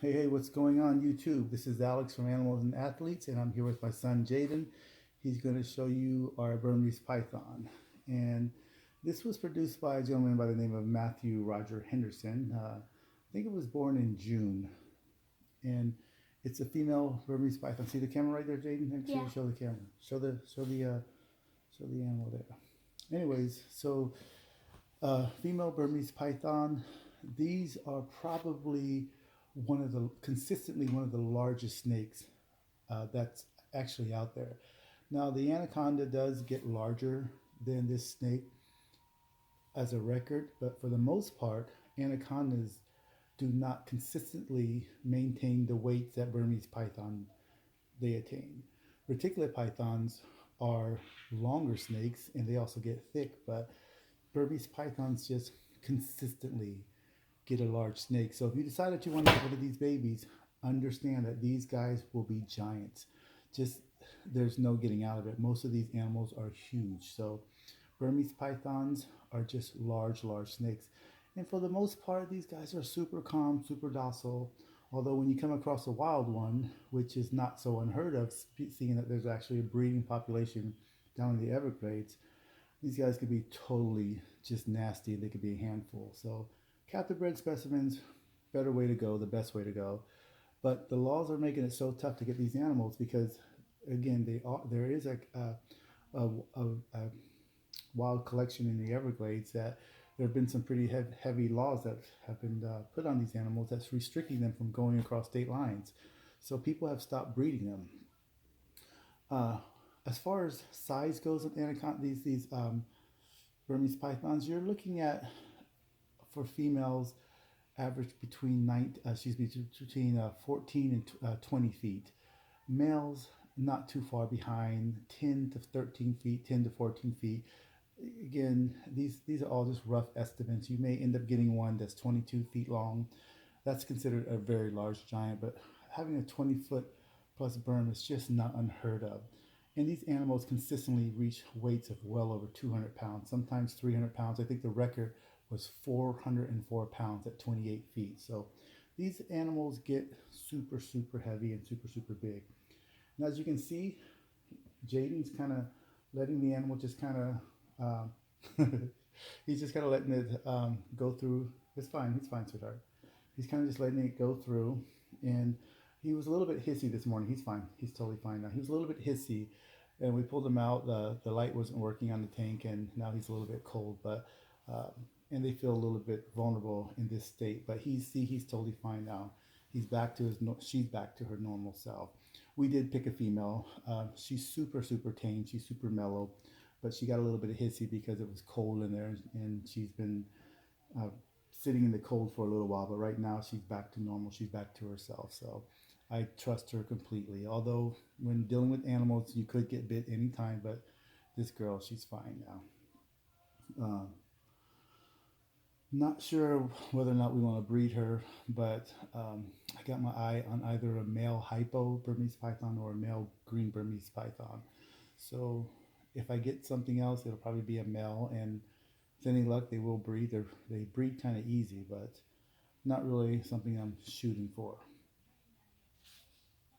Hey, what's going on YouTube? This is Alex from Animals and Athletes, and I'm here with my son Yayden. He's going to show you our Burmese python. And this was produced by a gentleman by the name of Matthew Roger Henderson. I think it was born in June. And it's a female Burmese python. See the camera right there, Jaden? Make sure Yeah. you show the camera. Show the animal there. Anyways, so female Burmese python. These are probably consistently one of the largest snakes that's actually out there. Now, the anaconda does get larger than this snake as a record, but for the most part, anacondas do not consistently maintain the weights that Burmese python they attain. Reticulate pythons are longer snakes and they also get thick, but Burmese pythons just consistently get a large snake. So if you decide that you want to get rid of these babies, understand that these guys will be giants. Just there's no getting out of it. Most of these animals are huge. So Burmese pythons are just large snakes. And for the most part, these guys are super calm, super docile. Although when you come across a wild one, which is not so unheard of, seeing that there's actually a breeding population down in the Everglades, these guys could be totally just nasty. They could be a handful. So captive bred specimens, better way to go, the best way to go. But the laws are making it so tough to get these animals because, again, there is a wild collection in the Everglades that there have been some pretty heavy laws that have been put on these animals that's restricting them from going across state lines. So people have stopped breeding them. Uh, as far as size goes with anaconda, these Burmese pythons, you're looking at for females average between 14 and 20 feet. Males not too far behind, 10 to 13 feet, 10 to 14 feet. Again, these are all just rough estimates. You may end up getting one that's 22 feet long. That's considered a very large giant, but having a 20-foot plus berm is just not unheard of. And these animals consistently reach weights of well over 200 pounds, sometimes 300 pounds. I think the record was 404 pounds at 28 feet. So these animals get super heavy and super big. Now, as you can see, Jaden's kind of letting the animal just kind of, he's just kind of letting it go through. It's fine. He's fine, sweetheart. He's kind of just letting it go through. And he was a little bit hissy this morning. He's fine. He's totally fine now. He was a little bit hissy, and we pulled him out. The light wasn't working on the tank, and now he's a little bit cold. But and they feel a little bit vulnerable in this state. But he's totally fine now. He's back to she's back to her normal self. We did pick a female. She's super tame. She's super mellow, but she got a little bit of hissy because it was cold in there, and she's been uh, sitting in the cold for a little while. But right now she's back to normal. She's back to herself. So I trust her completely. Although when dealing with animals, you could get bit anytime, but this girl, she's fine now. Not sure whether or not we want to breed her, but I got my eye on either a male hypo Burmese python or a male green Burmese python. So if I get something else, it'll probably be a male, and with any luck, they will breed. They breed kind of easy, but not really something I'm shooting for.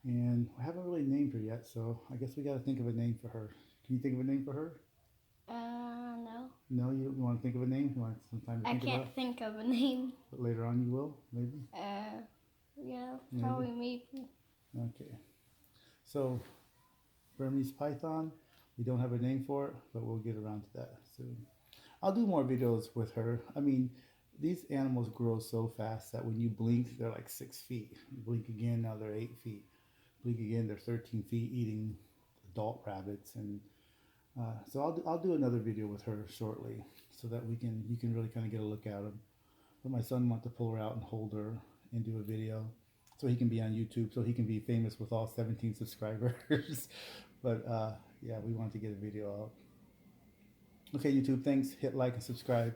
And I haven't really named her yet, so I guess we got to think of a name for her. Can you think of a name for her? No. No, you want to think of a name? You want some time to I think about can't it? think of a name. But later on you will, maybe? Yeah, Maybe? probably maybe. Okay. So, Burmese python, we don't have a name for it, but we'll get around to that soon. I'll do more videos with her. I mean, these animals grow so fast that when you blink, they're like 6 feet. You blink again, now they're 8 feet. Blink again, they're 13 feet eating adult rabbits. And so I'll do another video with her shortly so that you can really kind of get a look at them. But my son wants to pull her out and hold her and do a video so he can be on YouTube, so he can be famous with all 17 subscribers. But yeah, we want to get a video out. Okay, YouTube, thanks. Hit like and subscribe.